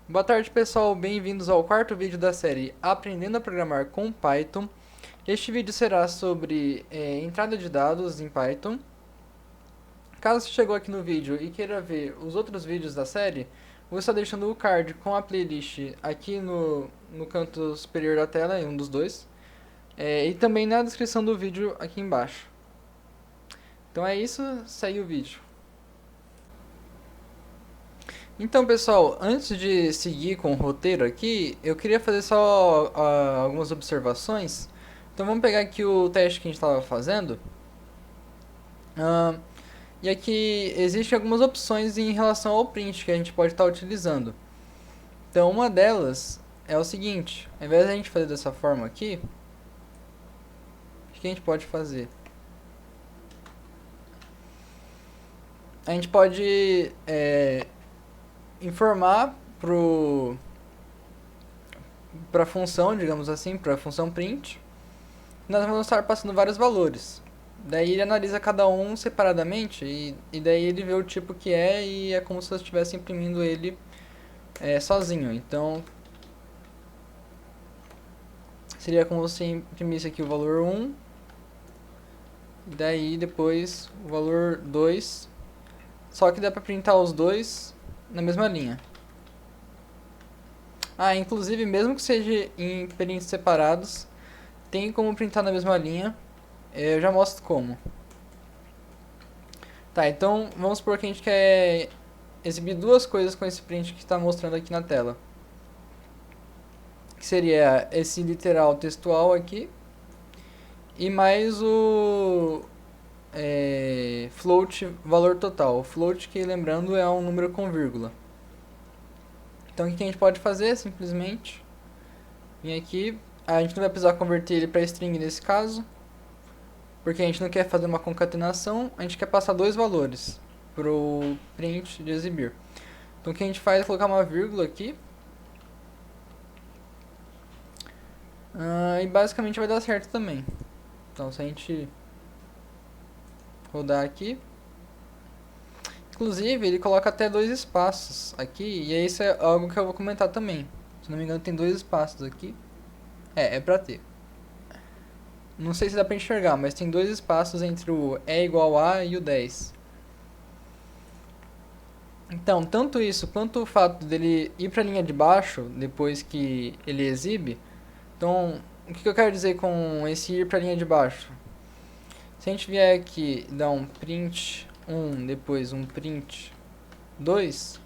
Boa tarde, pessoal. Bem-vindos ao quarto vídeo da série Aprendendo a Programar com Python. Este vídeo será sobre entrada de dados em Python. Caso você chegou aqui no vídeo e queira ver os outros vídeos da série, vou estar deixando o card com a playlist aqui no canto superior da tela, em um dos dois, e também na descrição do vídeo aqui embaixo. Então é isso, segue o vídeo. Então, pessoal, antes de seguir com o roteiro aqui, eu queria fazer só algumas observações. Então, vamos pegar aqui o teste que a gente estava fazendo. E aqui existem algumas opções em relação ao print que a gente pode estar utilizando. Então, uma delas é o seguinte: ao invés de a gente fazer dessa forma aqui, o que a gente pode fazer? A gente pode informar para a função, digamos assim, para a função print, nós vamos estar passando vários valores. Daí ele analisa cada um separadamente e daí ele vê o tipo que é e é como se eu estivesse imprimindo ele sozinho. Então seria como se imprimisse aqui o valor 1, e daí depois o valor 2, só que dá para printar os dois na mesma linha. Inclusive mesmo que seja em prints separados, tem como printar na mesma linha. Eu já mostro como. Tá, então vamos supor que a gente quer exibir duas coisas com esse print que está mostrando aqui na tela. Que seria esse literal textual aqui e mais o float valor total. O float, que lembrando, é um número com vírgula. Então o que a gente pode fazer? Simplesmente vir aqui. A gente não vai precisar converter ele para string nesse caso, porque a gente não quer fazer uma concatenação, a gente quer passar dois valores para o print de exibir. Então o que a gente faz é colocar uma vírgula aqui. E basicamente vai dar certo também. Então se a gente rodar aqui, inclusive ele coloca até dois espaços aqui, e isso é algo que eu vou comentar também. Se não me engano tem dois espaços aqui. É pra ter. Não sei se dá pra enxergar, mas tem dois espaços entre o é igual a e o 10. Então, tanto isso quanto o fato dele ir para a linha de baixo depois que ele exibe. Então, o que eu quero dizer com esse ir para a linha de baixo? Se a gente vier aqui e dar um print 1, depois um print 2,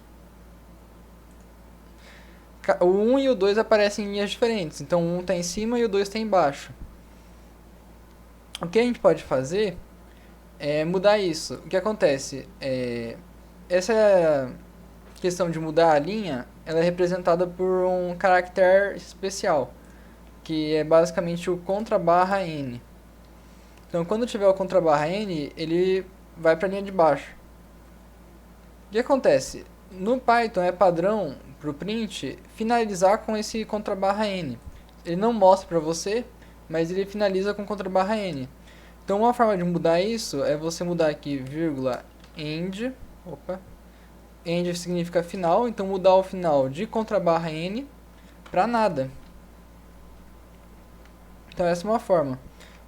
o 1 e o 2 aparecem em linhas diferentes. Então, o 1 está em cima e o 2 está embaixo. O que a gente pode fazer é mudar isso. O que acontece? Essa questão de mudar a linha, ela é representada por um caractere especial, que é basicamente o contra barra n. Então, quando tiver o contra barra n, ele vai para a linha de baixo. O que acontece? No Python é padrão para o print finalizar com esse contra barra n. Ele não mostra para você, mas ele finaliza com contra barra n. Então, uma forma de mudar isso é você mudar aqui, vírgula, end. End significa final, então mudar o final de contra barra n para nada. Então essa é uma forma.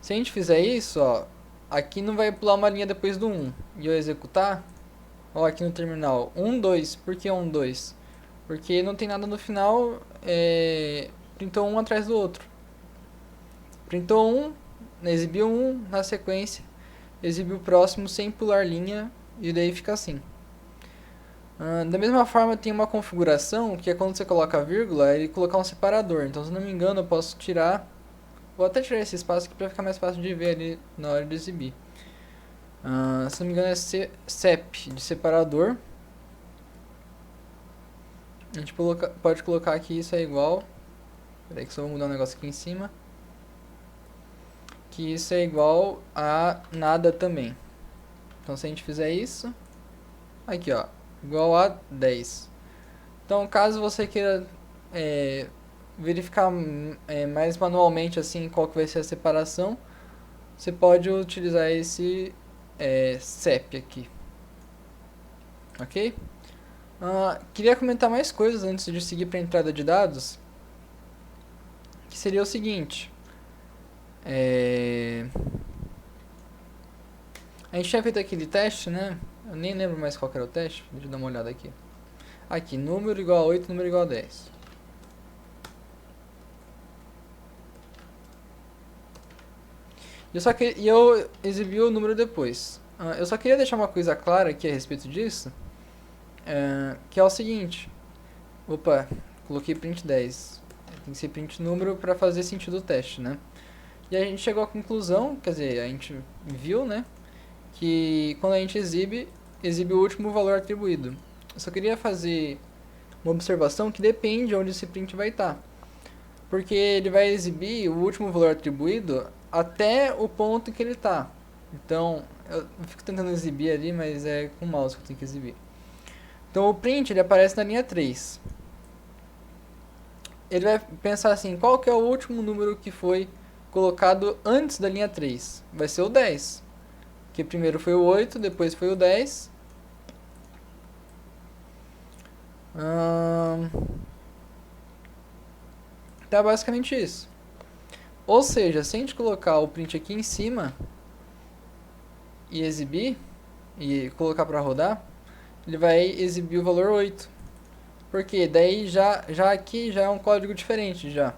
Se a gente fizer isso, ó, aqui não vai pular uma linha depois do 1. E eu executar, ó, aqui no terminal, 1, 2. Por que 1, 2? Porque não tem nada no final, printou um atrás do outro. Printou um, exibiu um na sequência, exibiu o próximo sem pular linha, e daí fica assim. Da mesma forma, tem uma configuração que é quando você coloca a vírgula, ele colocar um separador. Então, se não me engano, eu posso tirar. Vou até tirar esse espaço aqui para ficar mais fácil de ver ali na hora de exibir. Se não me engano, é sep de separador. A gente pode colocar aqui isso é igual. Peraí que só vou mudar um negócio aqui em cima. Que isso é igual a nada também. Então, se a gente fizer isso, aqui ó, igual a 10. Então, caso você queira verificar mais manualmente assim qual que vai ser a separação, você pode utilizar esse sep aqui, ok? Queria comentar mais coisas antes de seguir para a entrada de dados, que seria o seguinte. A gente tinha feito aquele teste, né? Eu nem lembro mais qual que era o teste, deixa eu dar uma olhada aqui. Aqui, número igual a 8, número igual a 10. E eu exibi o número depois. Eu só queria deixar uma coisa clara aqui a respeito disso, que é o seguinte. Opa, coloquei print 10. Tem que ser print número para fazer sentido o teste, né? E a gente chegou à conclusão, quer dizer, a gente viu, né? Que quando a gente exibe o último valor atribuído. Eu só queria fazer uma observação que depende onde esse print vai estar. Porque ele vai exibir o último valor atribuído até o ponto em que ele está. Então, eu fico tentando exibir ali, mas é com o mouse que eu tenho que exibir. Então, o print ele aparece na linha 3. Ele vai pensar assim, qual que é o último número que foi colocado antes da linha 3? Vai ser o 10. Que primeiro foi o 8, depois foi o 10. Tá basicamente isso. Ou seja, se a gente colocar o print aqui em cima e exibir, e colocar para rodar, ele vai exibir o valor 8. Porque daí já aqui já é um código diferente já.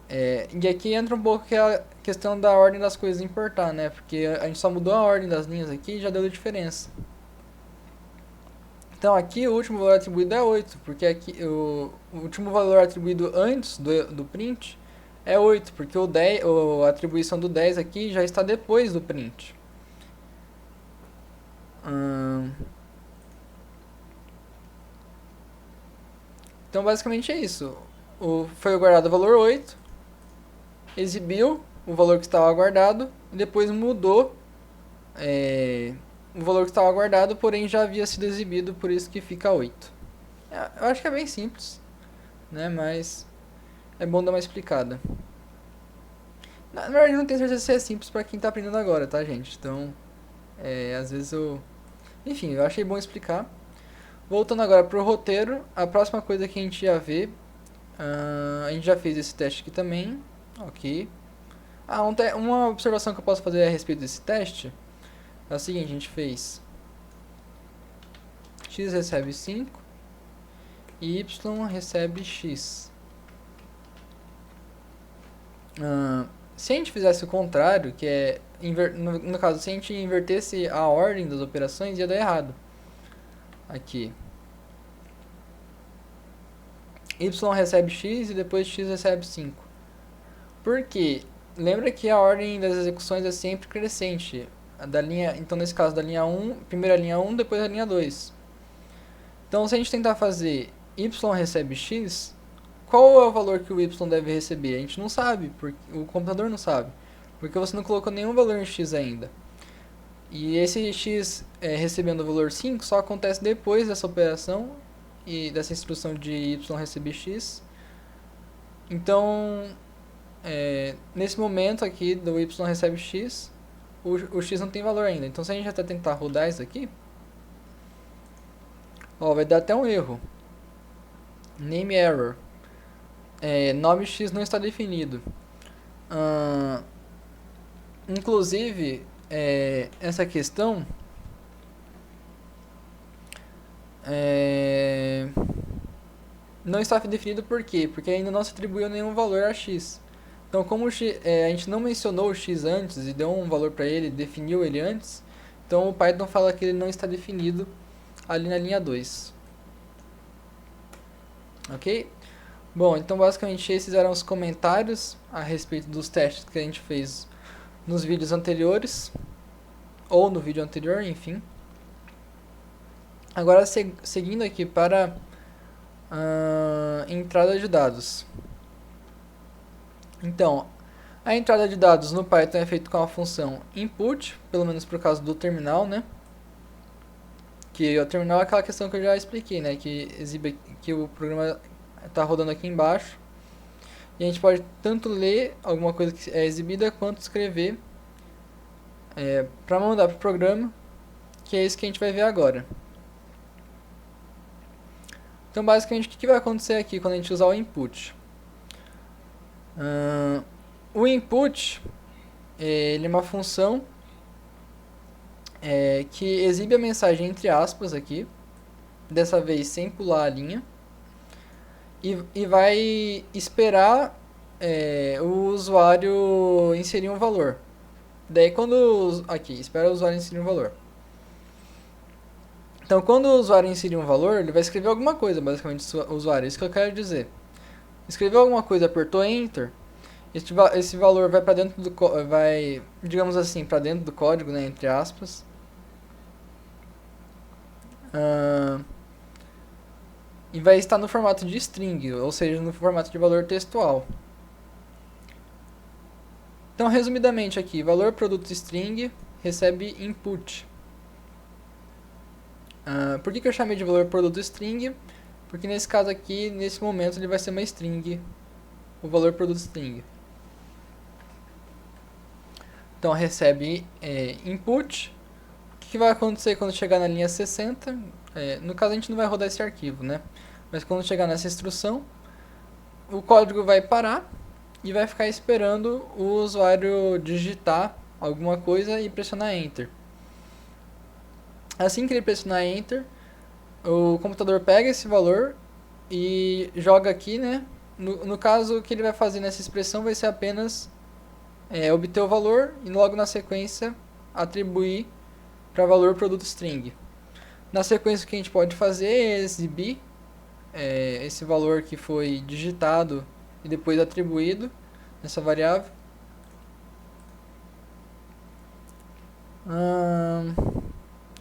E aqui entra um pouco que a questão da ordem das coisas importar, né? Porque a gente só mudou a ordem das linhas aqui e já deu diferença. Então aqui o último valor atribuído é 8, porque aqui o último valor atribuído antes do print é 8, porque a atribuição do 10 aqui já está depois do print. Então basicamente é isso. Foi guardado o valor 8, exibiu o valor que estava guardado e depois mudou o valor que estava guardado, porém já havia sido exibido, por isso que fica 8. Eu acho que é bem simples, né? Mas é bom dar uma explicada. Na verdade, não tenho certeza se é simples para quem está aprendendo agora, tá, gente? Então, às vezes eu... Enfim, eu achei bom explicar. Voltando agora para o roteiro, a próxima coisa que a gente ia ver... a gente já fez esse teste aqui também. Ok. Uma observação que eu posso fazer a respeito desse teste é o seguinte, a gente fez x recebe 5 e y recebe x. Se a gente fizesse o contrário, que é, no caso, se a gente invertesse a ordem das operações, ia dar errado. Aqui. Y recebe x e depois x recebe 5. Por quê? Lembra que a ordem das execuções é sempre crescente. Então, nesse caso, da linha 1, primeiro a linha 1, depois a linha 2. Então, se a gente tentar fazer y recebe x, qual é o valor que o y deve receber? A gente não sabe, porque o computador não sabe, porque você não colocou nenhum valor em x ainda. E esse x recebendo o valor 5 só acontece depois dessa operação e dessa instrução de y receber x. Então, nesse momento aqui do y recebe x, o x não tem valor ainda. Então, se a gente até tentar rodar isso aqui, vai dar até um erro. Name error. Nome x não está definido. Inclusive, essa questão não está definido por quê? Porque ainda não se atribuiu nenhum valor a x. Então, como a gente não mencionou o x antes e deu um valor para ele, definiu ele antes, então o Python fala que ele não está definido ali na linha 2. Ok? Bom, então basicamente esses eram os comentários a respeito dos testes que a gente fez nos vídeos anteriores, ou no vídeo anterior, enfim. Agora seguindo aqui para entrada de dados. Então, a entrada de dados no Python é feita com a função input, pelo menos por causa do terminal, né? Que o terminal é aquela questão que eu já expliquei, né? Que exibe que o programa está rodando aqui embaixo. E a gente pode tanto ler alguma coisa que é exibida, quanto escrever para mandar para o programa, que é isso que a gente vai ver agora. Então, basicamente, o que vai acontecer aqui quando a gente usar o input? O input, ele é uma função que exibe a mensagem entre aspas aqui, dessa vez sem pular a linha, e vai esperar o usuário inserir um valor. Daí quando... Aqui, espera o usuário inserir um valor. Então quando o usuário inserir um valor, ele vai escrever alguma coisa, basicamente, o usuário. Isso que eu quero dizer. Escreveu alguma coisa, apertou Enter, esse valor vai para dentro do... vai, digamos assim, para dentro do código, né, entre aspas. E vai estar no formato de string, ou seja, no formato de valor textual. Então, resumidamente aqui, valor produto string recebe input. Por que eu chamei de valor produto string? Porque nesse caso aqui, nesse momento, ele vai ser uma string, o valor produto string. Então, recebe input. O que vai acontecer quando chegar na linha 60? No caso, a gente não vai rodar esse arquivo, né? Mas quando chegar nessa instrução, o código vai parar e vai ficar esperando o usuário digitar alguma coisa e pressionar Enter. Assim que ele pressionar Enter, o computador pega esse valor e joga aqui, né? No caso, o que ele vai fazer nessa expressão vai ser apenas obter o valor e logo na sequência atribuir para valor produto string. Na sequência, o que a gente pode fazer é exibir esse valor que foi digitado e depois atribuído nessa variável.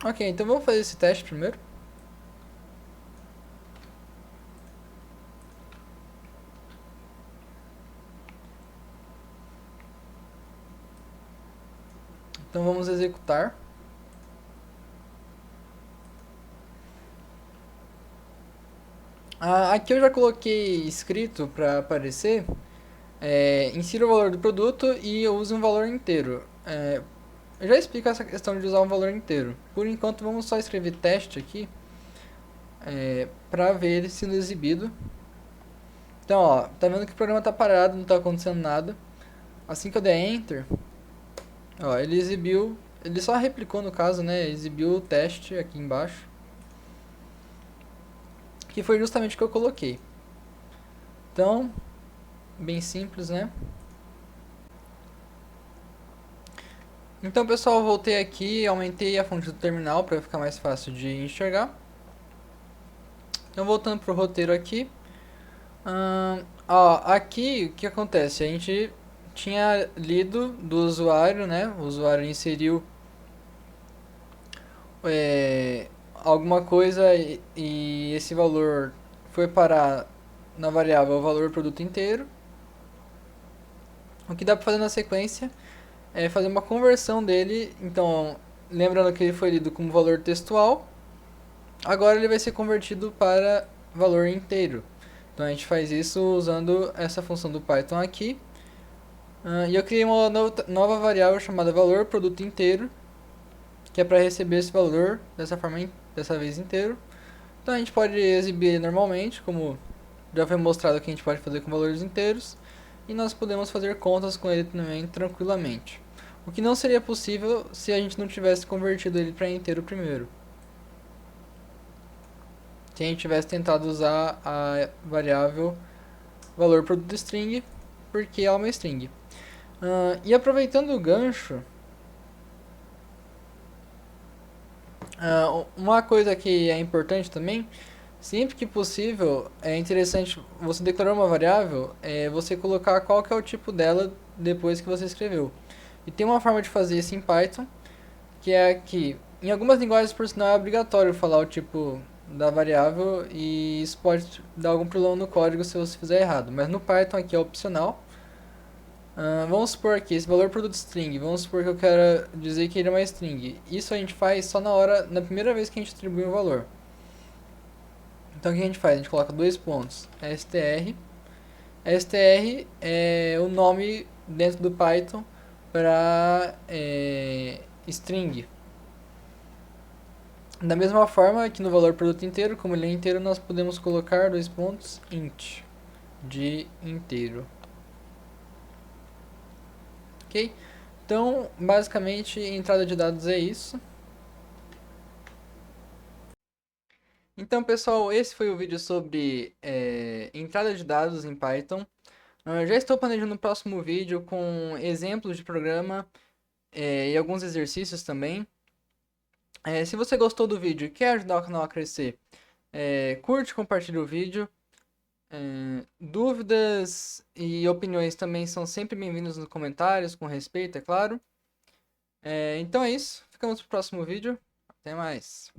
Ok, então vamos fazer esse teste primeiro. Então vamos executar. Aqui eu já coloquei escrito para aparecer, insira o valor do produto e eu uso um valor inteiro. Eu já explico essa questão de usar um valor inteiro. Por enquanto vamos só escrever teste aqui, para ver ele sendo exibido. Então, ó, tá vendo que o programa tá parado, não tá acontecendo nada. Assim que eu der Enter, ó, ele exibiu, ele só replicou no caso, né, exibiu o teste aqui embaixo. Que foi justamente o que eu coloquei. Então, bem simples, né? Então, pessoal, eu voltei aqui, aumentei a fonte do terminal para ficar mais fácil de enxergar. Então, voltando pro roteiro aqui. Aqui, o que acontece? A gente tinha lido do usuário, né? O usuário inseriu alguma coisa e esse valor foi parar na variável valor produto inteiro. O que dá para fazer na sequência é fazer uma conversão dele. Então, lembrando que ele foi lido como valor textual, agora ele vai ser convertido para valor inteiro. Então a gente faz isso usando essa função do Python aqui. E eu criei uma nova variável chamada valor produto inteiro, que é para receber esse valor dessa forma, dessa vez inteiro. Então a gente pode exibir ele normalmente, como já foi mostrado que a gente pode fazer com valores inteiros, e nós podemos fazer contas com ele também tranquilamente. O que não seria possível se a gente não tivesse convertido ele para inteiro primeiro. Se a gente tivesse tentado usar a variável valor produto string, porque ela é uma string. E aproveitando o gancho, uma coisa que é importante também, sempre que possível, é interessante você declarar uma variável, você colocar qual que é o tipo dela depois que você escreveu. E tem uma forma de fazer isso em Python, que é que em algumas linguagens, por sinal, é obrigatório falar o tipo da variável e isso pode dar algum problema no código se você fizer errado. Mas no Python aqui é opcional. Vamos supor aqui, esse valor produto string, vamos supor que eu quero dizer que ele é uma string. Isso a gente faz só na primeira vez que a gente atribui um valor. Então o que a gente faz? A gente coloca dois pontos, str. Str é o nome dentro do Python para string. Da mesma forma que no valor produto inteiro, como ele é inteiro, nós podemos colocar dois pontos int de inteiro. Ok? Então, basicamente, entrada de dados é isso. Então, pessoal, esse foi o vídeo sobre entrada de dados em Python. Já estou planejando um próximo vídeo com exemplos de programa e alguns exercícios também. Se você gostou do vídeo e quer ajudar o canal a crescer, curte e compartilhe o vídeo. Dúvidas e opiniões também são sempre bem-vindos nos comentários, com respeito, é claro. Então é isso, ficamos pro próximo vídeo. Até mais.